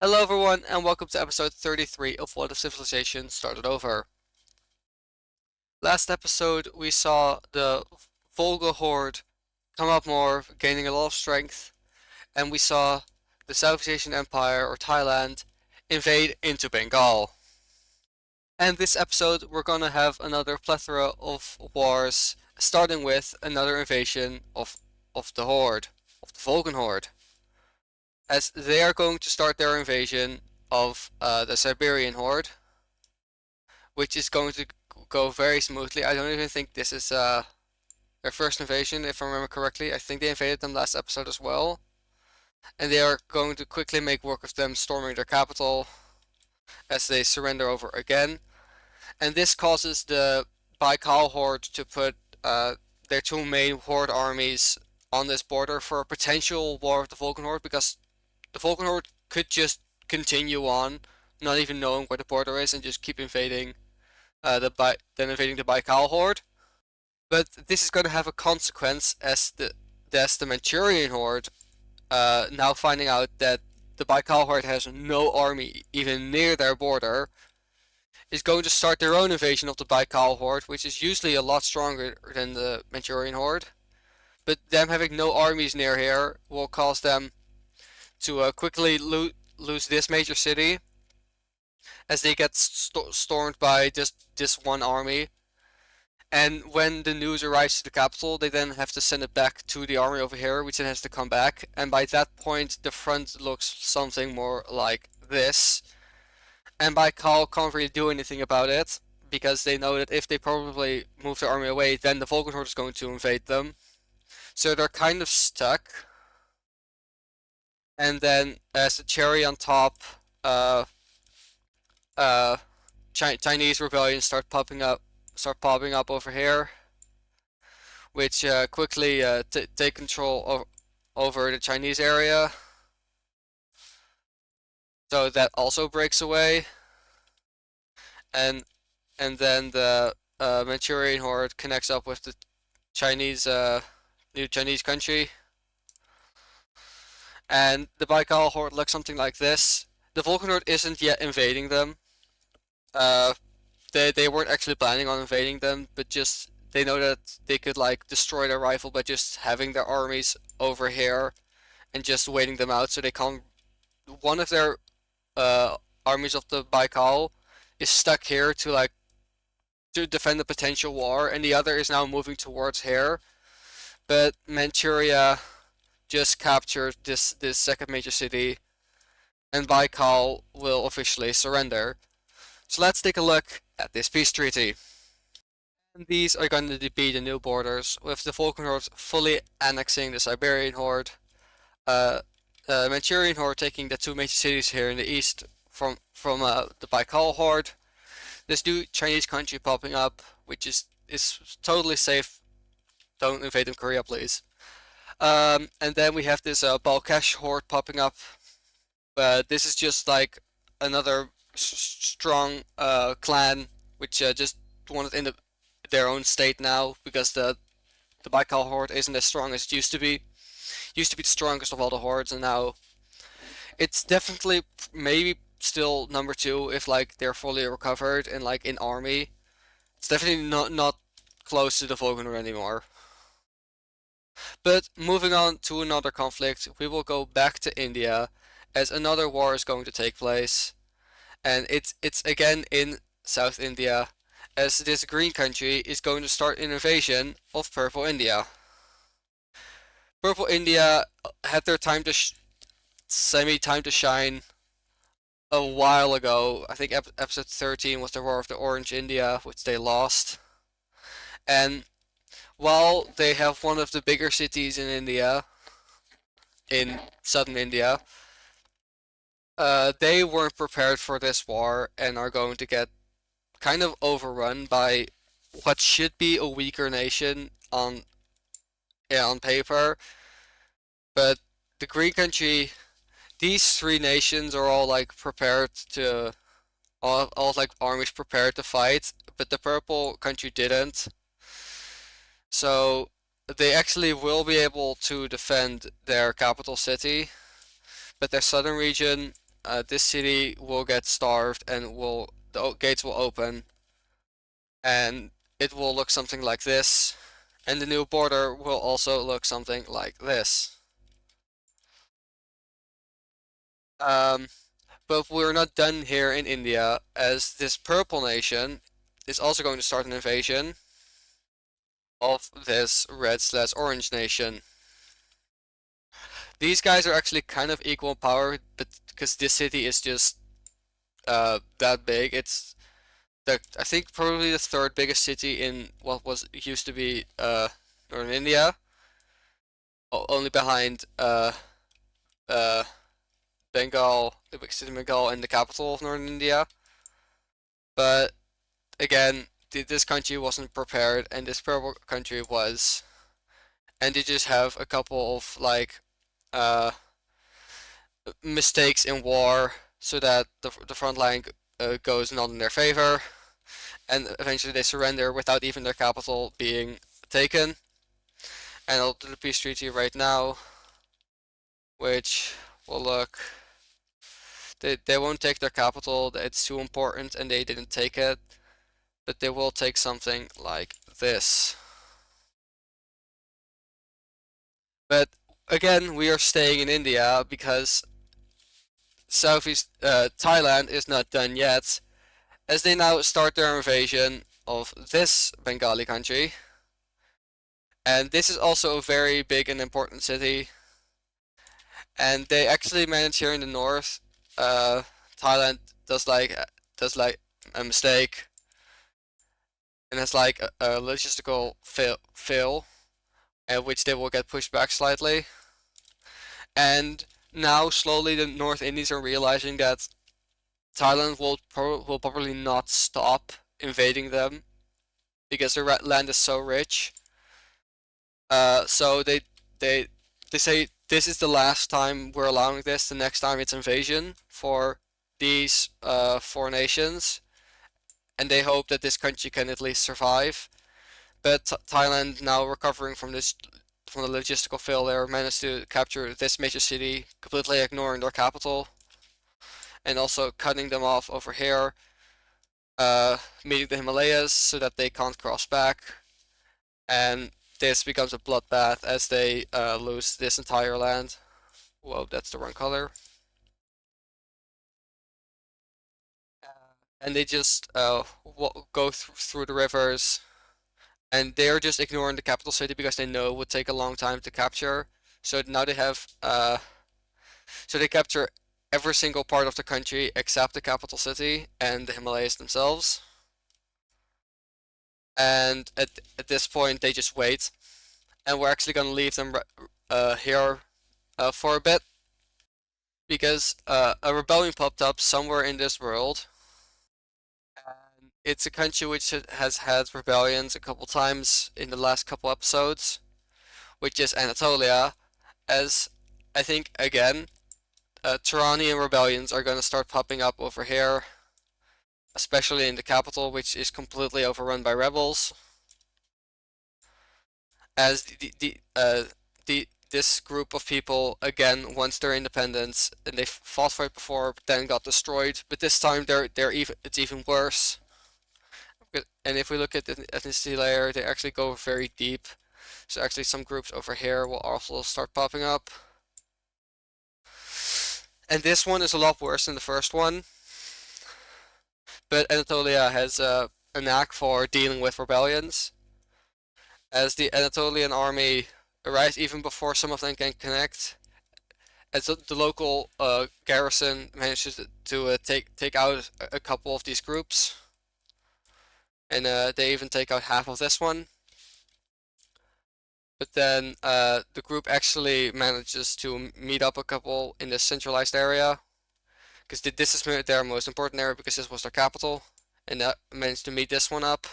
Hello everyone and welcome to episode 33 of What If Civilization Started Over. Last episode we saw the Volga Horde come up more, gaining a lot of strength, and we saw the Southeast Asian Empire, or Thailand, invade into Bengal. And this episode we're gonna have another plethora of wars, starting with another invasion of the Horde, of the Volgan Horde, as they are going to start their invasion of the Siberian Horde, which is going to go very smoothly. I don't even think this is their first invasion, if I remember correctly. I think they invaded them last episode as well, and they are going to quickly make work of them storming their capital as they surrender over again. And this causes the Baikal Horde to put their two main Horde armies on this border for a potential war with the Vulcan Horde, because the Vulcan Horde could just continue on, not even knowing where the border is, and just keep invading then invading the Baikal Horde. But this is going to have a consequence as the Manchurian Horde, now finding out that the Baikal Horde has no army even near their border, is going to start their own invasion of the Baikal Horde, which is usually a lot stronger than the Manchurian Horde. But them having no armies near here will cause them to quickly lose this major city, as they get stormed by just this one army. And when the news arrives to the capital, they then have to send it back to the army over here, which then has to come back. And by that point, the front looks something more like this. And Baikal can't really do anything about it, because they know that if they probably move their army away, then the Vulcan Horde is going to invade them. So they're kind of stuck. And then, as the cherry on top, uh, uh, Chinese rebellions start popping up over here, which quickly take control over the Chinese area. So that also breaks away, and then the Manchurian Horde connects up with the Chinese new Chinese country, and the Baikal Horde looks something like this. The Vulcan Horde isn't yet invading them. Uh, they weren't actually planning on invading them, but just they know that they could like destroy their rival by just having their armies over here and just waiting them out, so they can't. One of their uh, armies of the Baikal is stuck here to defend the potential war, and the other is now moving towards here. But Manchuria just captured this second major city, and Baikal will officially surrender. So let's take a look at this peace treaty. And these are going to be the new borders, with the Vulcan Horde fully annexing the Siberian Horde, uh, Manchurian Horde taking the two major cities here in the east from the Baikal Horde. This new Chinese country popping up, which is totally safe. Don't invade in Korea, please. And then we have this Balkesh Horde popping up. This is just like another strong clan, which just wanted in their own state now, because the Baikal Horde isn't as strong as it used to be. Used to be the strongest of all the hordes, and now it's definitely maybe still number two if like they're fully recovered and like in army. It's definitely not close to the Vulcaner anymore. But moving on to another conflict, we will go back to India, as another war is going to take place, and it's again in South India, as this green country is going to start an invasion of Purple India. Purple India had their time to semi time to shine a while ago. I think episode 13 was the War of the Orange India, which they lost. And while they have one of the bigger cities in India, in southern India, they weren't prepared for this war and are going to get kind of overrun by what should be a weaker nation on paper. But the Green country, these three nations are all like prepared to all like armies prepared to fight, but the purple country didn't. So they actually will be able to defend their capital city, but their southern region this city will get starved and the gates will open, and it will look something like this, and the new border will also look something like this. Um, but we're not done here in India, as this purple nation is also going to start an invasion of this red/orange nation. These guys are actually kind of equal in power, but because this city is just that big, it's I think probably the third biggest city in what was used to be northern India, only behind uh Bengal, the big city of Bengal, and the capital of northern India. But again, this country wasn't prepared, and this purple country was, and they just have a couple of like uh mistakes in war, so that the front line goes not in their favor, and eventually they surrender without even their capital being taken. And I'll do the peace treaty right now, which will look. They won't take their capital. It's too important, and they didn't take it. But they will take something like this. But again, we are staying in India because Southeast Thailand is not done yet, as they now start their invasion of this Bengali country. And this is also a very big and important city. And they actually manage here in the north. Uh, Thailand does like does like a mistake and has like a logistical fail, which they will get pushed back slightly. And now slowly the North Indies are realizing that Thailand will probably not stop invading them because their land is so rich. So they they say this is the last time we're allowing this. The next time it's invasion for these four nations, and they hope that this country can at least survive. But Thailand, now recovering from the logistical failure, managed to capture this major city, completely ignoring their capital, and also cutting them off over here, meeting the Himalayas so that they can't cross back, and this becomes a bloodbath as they lose this entire land. Whoa, that's the wrong color. And they just go through the rivers, and they are just ignoring the capital city because they know it would take a long time to capture. So now they have so they capture every single part of the country except the capital city and the Himalayas themselves. And at this point, they just wait, and we're actually gonna leave them here for a bit because a rebellion popped up somewhere in this world. And it's a country which has had rebellions a couple times in the last couple episodes, which is Anatolia. As I think again, Turanian rebellions are gonna start popping up over here, especially in the capital, which is completely overrun by rebels. As the this group of people again wants their independence, and they fought for it before, but then got destroyed. But this time it's even worse. And if we look at the ethnicity layer, they actually go very deep. So actually, some groups over here will also start popping up. And this one is a lot worse than the first one. But Anatolia has a knack for dealing with rebellions, as the Anatolian army arrives even before some of them can connect. As the local garrison manages to take out a couple of these groups, and they even take out half of this one. But then the group actually manages to meet up a couple in this centralized area, because this is their most important area because this was their capital, and that managed to meet this one up,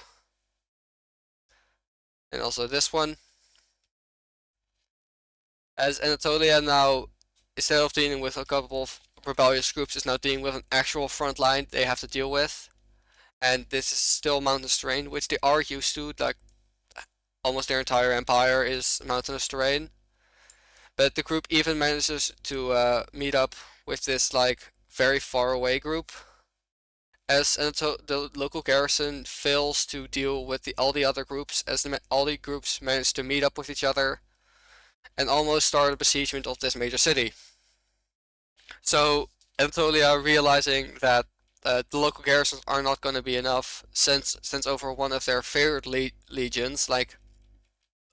and also this one. As Anatolia now, instead of dealing with a couple of rebellious groups, is now dealing with an actual front line they have to deal with. And this is still mountainous terrain, which they are used to, like almost their entire empire is mountainous terrain. But the group even manages to meet up with this like very far away group, as the local garrison fails to deal with all the other groups, as all the groups manage to meet up with each other and almost start a besiegement of this major city. So Anatolia, realizing that the local garrisons are not going to be enough, sends over one of their favorite legions. Like,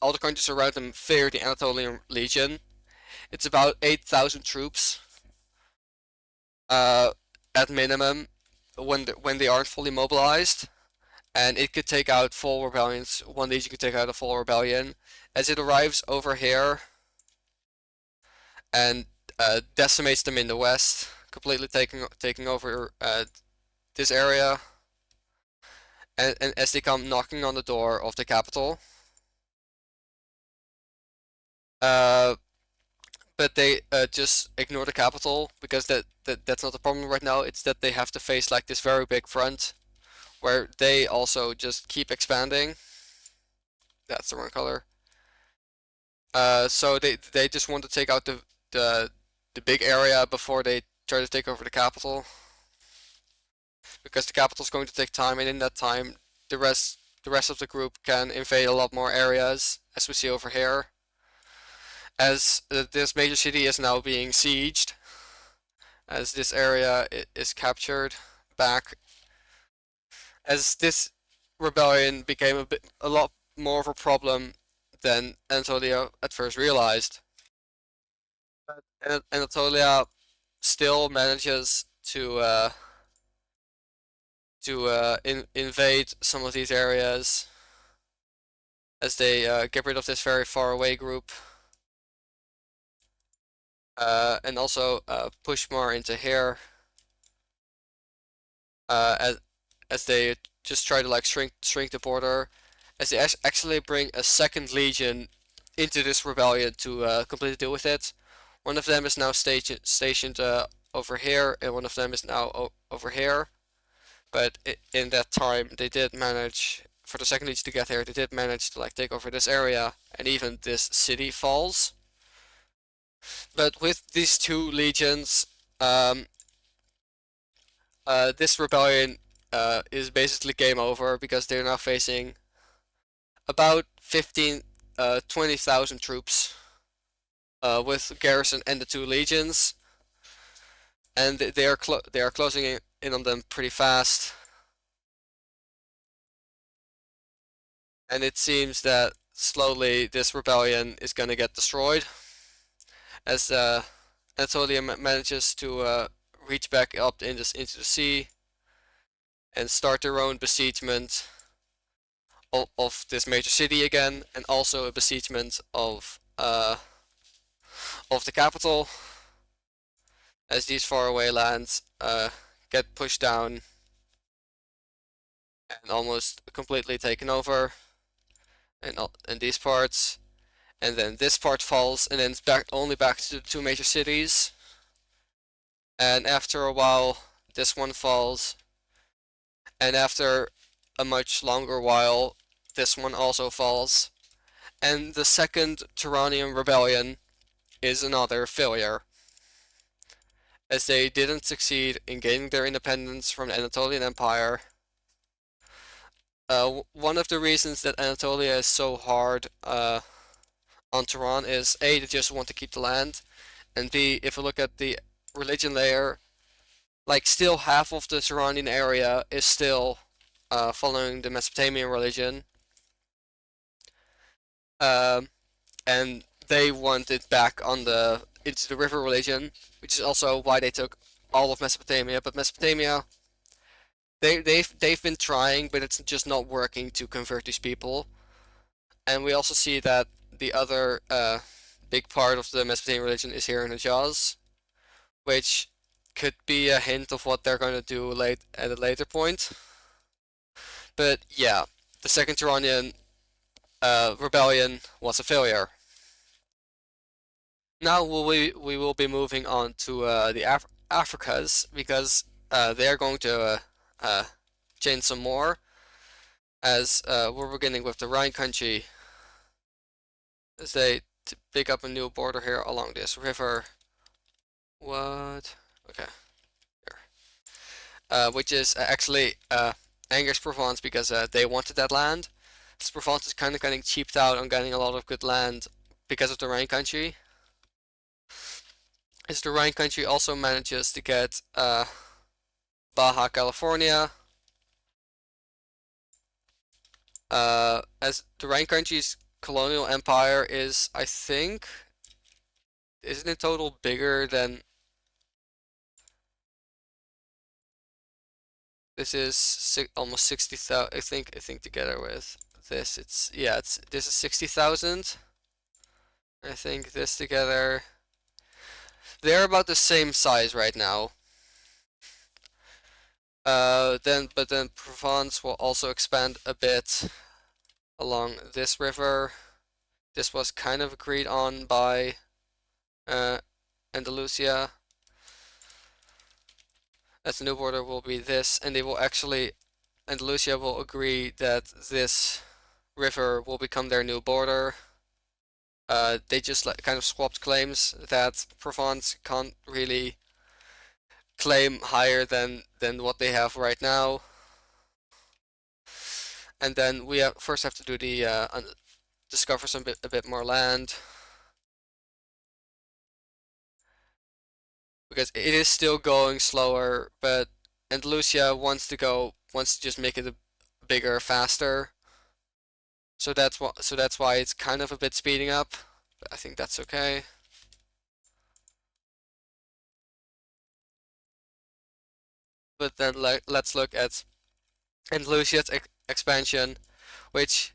all the countries around them fear the Anatolian Legion. It's about 8,000 troops, uh, at minimum, when they aren't fully mobilized, and it could take out full rebellions. One legion could take out a full rebellion. As it arrives over here and decimates them in the west, completely taking over this area, and as they come knocking on the door of the capital, uh, but they just ignore the capital because that's not the problem right now. It's that they have to face like this very big front where they also just keep expanding. That's the wrong color. So they just want to take out the big area before they try to take over the capital, because the capital is going to take time, and in that time, the rest of the group can invade a lot more areas, as we see over here. As this major city is now being sieged, as this area is captured back, as this rebellion became a lot more of a problem than Anatolia at first realized. And Anatolia still manages to invade some of these areas, as they get rid of this very far away group, and also push more into here, as they just try to like shrink the border, as they actually bring a second legion into this rebellion to completely deal with it. One of them is now stationed over here, and one of them is now over here. But in that time, they did manage, for the second legion to get here, they did manage to like take over this area, and even this city falls. But with these two legions, um, this rebellion is basically game over, because they're now facing about 20,000 troops, with garrison and the two legions, and they are closing in on them pretty fast. And it seems that slowly this rebellion is going to get destroyed, as Anatolia manages to reach back up into the sea and start their own besiegement of this major city again, and also a besiegement of the capital, as these faraway lands get pushed down and almost completely taken over, and these parts, and then this part falls, and then it's only back to the two major cities, and after a while this one falls, and after a much longer while this one also falls, and the second Turanian rebellion is another failure, as they didn't succeed in gaining their independence from the Anatolian Empire. One of the reasons that Anatolia is so hard on Turan is A, they just want to keep the land, and B, if you look at the religion layer, like still half of the surrounding area is still following the Mesopotamian religion, um, and they want it back on into the river religion, which is also why they took all of Mesopotamia. But Mesopotamia, they've been trying, but it's just not working to convert these people. And we also see that the other big part of the Mesopotamian religion is here in Hejaz, which could be a hint of what they're going to do at a later point. But yeah, the Second Turanian rebellion was a failure. Now we will be moving on to the Africas, because they are going to change some more, as we're beginning with the Rhine country, as they pick up a new border here along this river. What? Okay. which is actually angers Provence because they wanted that land. So Provence is kind of getting cheaped out on getting a lot of good land because of the Rhine country. As the Rhine country also manages to get Baja California, as the Rhine country's colonial empire is, I think, isn't it total bigger than this is almost 60,000. I think together with this, it's yeah, it's this is 60,000. I think this together, they're about the same size right now. But then Provence will also expand a bit along this river. This was kind of agreed on by uh, Andalusia. As the new border will be this, and they will actually, Andalusia will agree that this river will become their new border. They just like kind of swapped claims that Provence can't really claim higher than what they have right now. And then we first have to do the discover a bit more land because it is still going slower, but Andalusia wants to just make it a bigger, faster. So that's why it's kind of a bit speeding up. But I think that's okay. But then let's look at Andalusia's expansion, which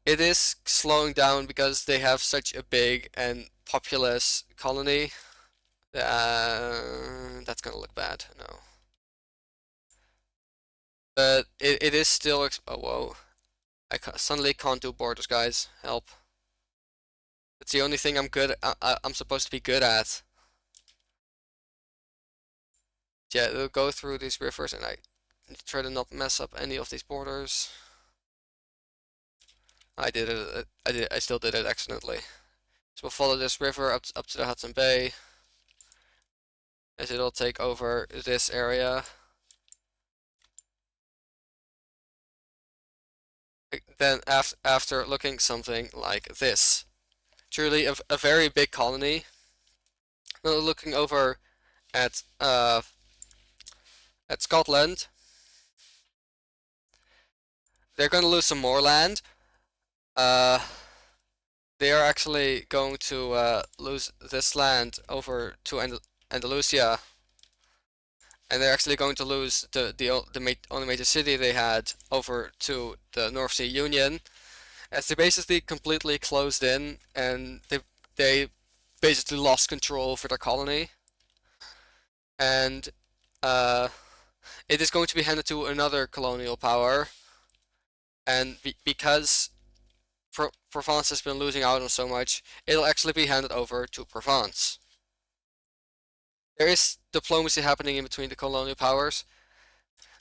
it is slowing down because they have such a big and populous colony. That's gonna look bad. No, but it is still. Oh whoa! Suddenly can't do borders, guys. Help! It's the only thing I'm good. I'm supposed to be good at. Yeah, they'll go through these rivers, and I try to not mess up any of these borders. I did it. I still did it accidentally. So we'll follow this river up to the Hudson Bay, as it'll take over this area. Then after looking something like this, truly a very big colony. Now looking over at uh at Scotland, they're going to lose some more land. Uh, they are actually going to lose this land over to Andalusia, and they're actually going to lose the only major city they had over to the North Sea Union, as they basically completely closed in and they basically lost control over their colony, and uh, it is going to be handed to another colonial power, and because Provence has been losing out on so much, it'll actually be handed over to Provence. There is diplomacy happening in between the colonial powers.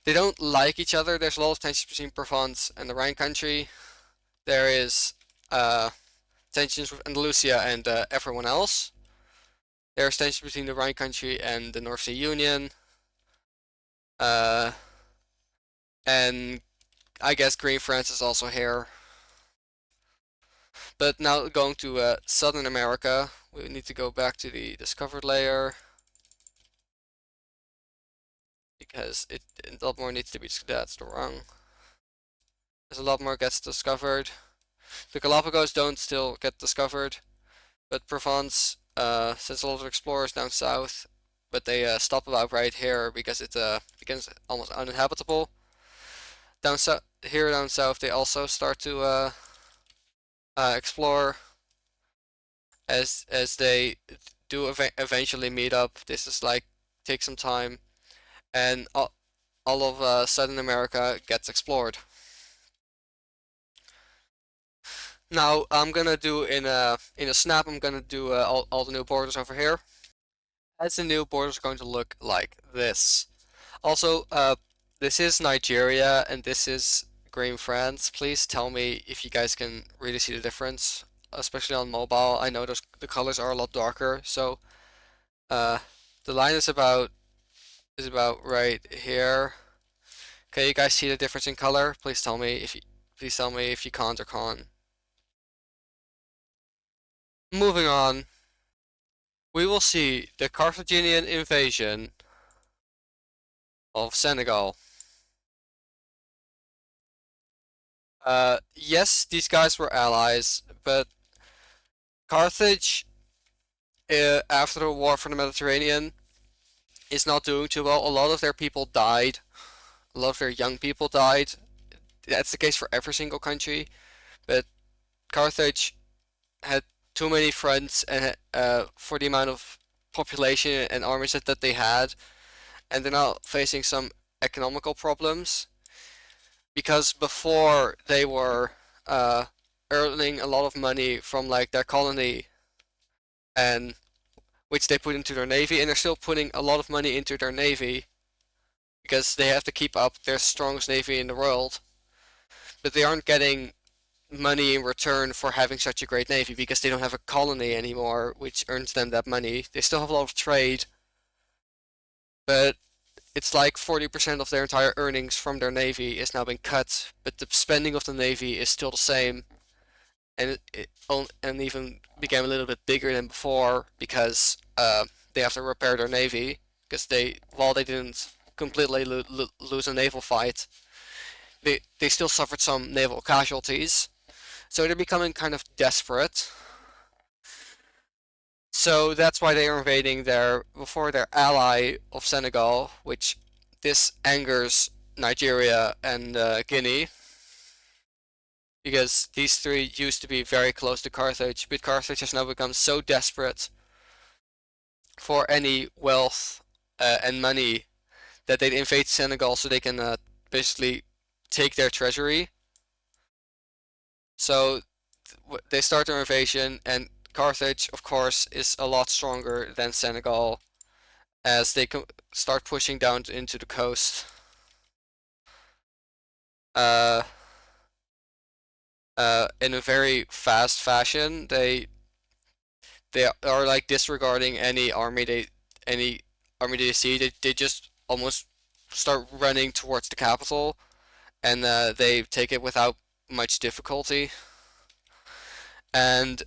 They don't like each other. There's a lot of tensions between Provence and the Rhine country. There is tensions with Andalusia and everyone else. There's tensions between the Rhine country and the North Sea Union. Uh, and I guess Green France is also here. But now going to Southern America, we need to go back to the discovered layer because a lot more needs to be. That's the wrong. As a lot more gets discovered. The Galapagos don't still get discovered, but Provence sends a lot of explorers down south, but they stop about right here because it becomes almost uninhabitable. Down south, they also start to explore as they do eventually meet up. This is like take some time, and all of Southern America gets explored. Now I'm gonna do in a snap. I'm gonna do all the new borders over here. As the new borders are going to look like this. Also, this is Nigeria and this is Green France. Please tell me if you guys can really see the difference, especially on mobile. I know the colors are a lot darker, so uh, the line is about is about right here. Okay, you guys see the difference in color? Please tell me if you can't or can't. Moving on, we will see the Carthaginian invasion of Senegal. Yes, these guys were allies, but Carthage, after the war for the Mediterranean, is not doing too well. A lot of their people died. A lot of their young people died. That's the case for every single country, but Carthage had too many fronts and for the amount of population and armies that they had, and they're now facing some economical problems because before they were uh, earning a lot of money from like their colony and which they put into their navy, and they're still putting a lot of money into their navy because they have to keep up their strongest navy in the world, but they aren't getting money in return for having such a great navy because they don't have a colony anymore, which earns them that money. They still have a lot of trade, but it's like 40% of their entire earnings from their navy is now being cut, but the spending of the navy is still the same, and and even became a little bit bigger than before because they have to repair their navy because while they didn't completely lose a naval fight, they still suffered some naval casualties. So they're becoming kind of desperate. So that's why they are invading their ally of Senegal, which this angers Nigeria and Guinea, because these three used to be very close to Carthage, but Carthage has now become so desperate for any wealth and money that they invade Senegal so they can basically take their treasury. So they start their invasion, and Carthage, of course, is a lot stronger than Senegal as they start pushing down into the coast. Uh, in a very fast fashion, they are like disregarding any army they see. They just almost start running towards the capital, and they take it without much difficulty. And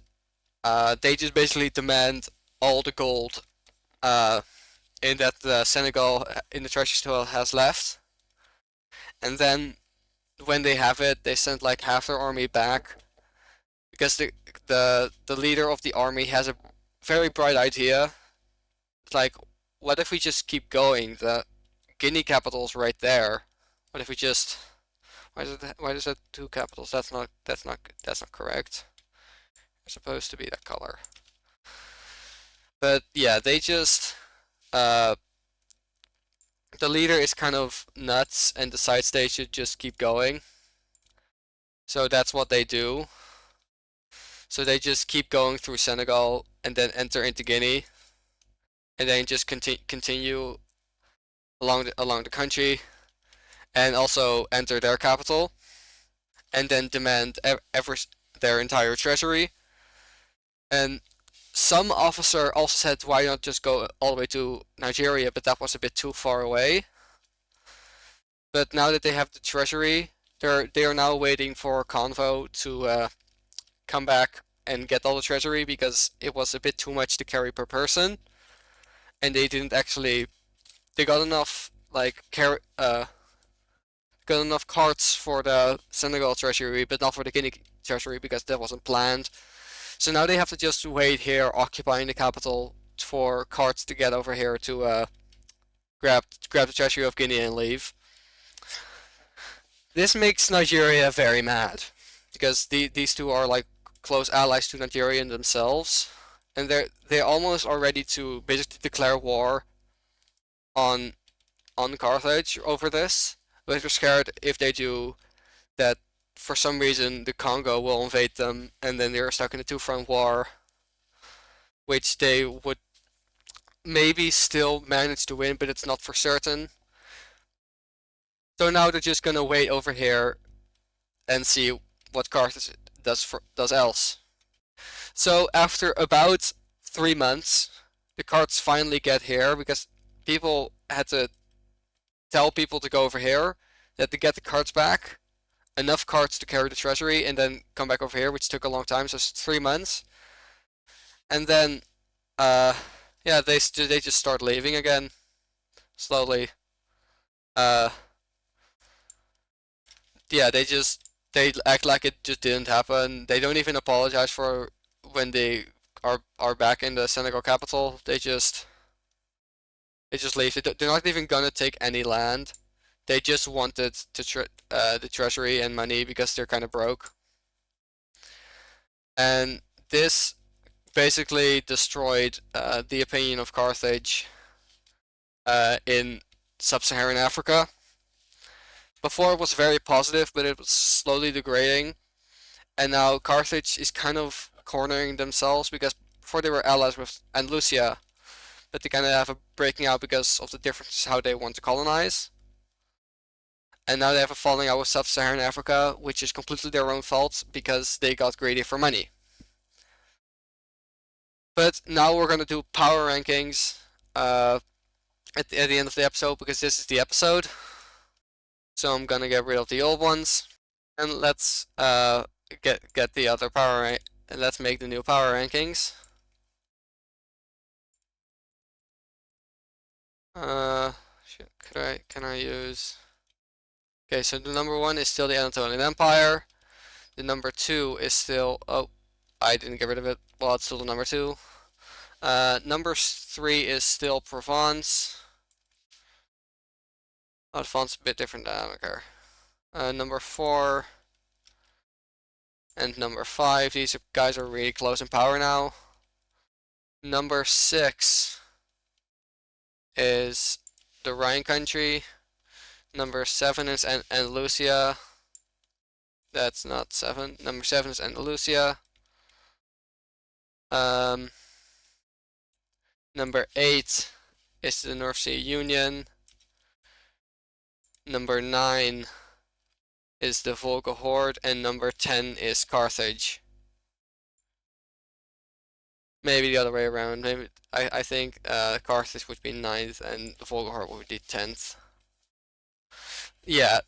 they just basically demand all the gold in that Senegal in the treasure still has left. And then when they have it, they send like half their army back because the leader of the army has a very bright idea. It's like, what if we just keep going? The Guinea capital's right there. What if we just why does that two capitals? That's not correct. It's supposed to be that color. But yeah, they just uh the leader is kind of nuts and decides they should just keep going. So that's what they do. So they just keep going through Senegal and then enter into Guinea, and then just continue along the country, and also enter their capital, and then demand their entire treasury. And some officer also said, why not just go all the way to Nigeria? But that was a bit too far away. But now that they have the treasury, they are now waiting for Convo to come back and get all the treasury because it was a bit too much to carry per person, and they didn't actually. They got enough got enough carts for the Senegal treasury, but not for the Guinea treasury because that wasn't planned. So now they have to just wait here, occupying the capital, for carts to get over here to grab the treasury of Guinea and leave. This makes Nigeria very mad because these two are like close allies to Nigeria themselves, and they're almost are ready to basically declare war on Carthage over this. But they're scared if they do that for some reason the Congo will invade them, and then they're stuck in a two-front war, which they would maybe still manage to win, but it's not for certain. So now they're just gonna wait over here and see what Carthage does else. So after about 3 months, the carts finally get here because people had to tell people to go over here, that they get the cards back, enough cards to carry the treasury, and then come back over here, which took a long time, so it's 3 months. And then, uh, yeah, they just start leaving again, slowly. Uh, yeah, they act like it just didn't happen. They don't even apologize for when they are back in the Senegal capital. They just leave. They're not even gonna take any land. They just wanted the treasury and money because they're kind of broke. And this basically destroyed the opinion of Carthage in sub-Saharan Africa. Before it was very positive, but it was slowly degrading. And now Carthage is kind of cornering themselves because before they were allies with Andalusia, but they kind of have a breaking out because of the differences how they want to colonize. And now they have a falling out with sub-Saharan Africa, which is completely their own fault because they got greedy for money. But now we're gonna do power rankings at the end of the episode because this is the episode. So I'm gonna get rid of the old ones, and let's get the other and let's make the new power rankings. Can I use? Okay, so the number 1 is still the Anatolian Empire. The number 2 is still, oh, I didn't get rid of it. Well, it's still the number 2. Number 3 is still Provence. Oh, the font's a bit different. I don't care. Number 4 and number 5. These guys are really close in power now. Number 6 is the Rhine country. Number 7 is Andalusia. That's not 7. Number 7 is Andalusia. Number 8 is the North Sea Union. Number 9 is the Volga Horde, and number 10 is Carthage. Maybe the other way around. Maybe I think Carthage would be 9th and the Volga Horde would be 10th. Yeah,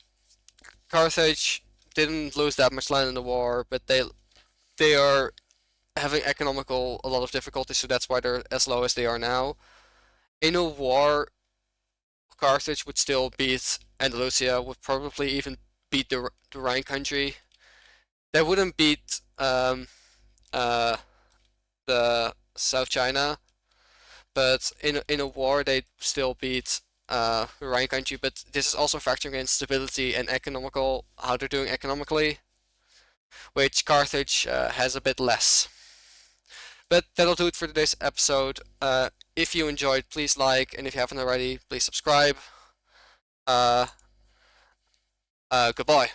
Carthage didn't lose that much land in the war, but they are having a lot of difficulties, so that's why they're as low as they are now. In a war, Carthage would still beat Andalusia, would probably even beat the Rhine country. They wouldn't beat the South China, but in a war they'd still beat the Rhine country. But this is also factoring in stability and how they're doing economically, which Carthage has a bit less. But that'll do it for today's episode. If you enjoyed, please like, and if you haven't already, please subscribe. Goodbye.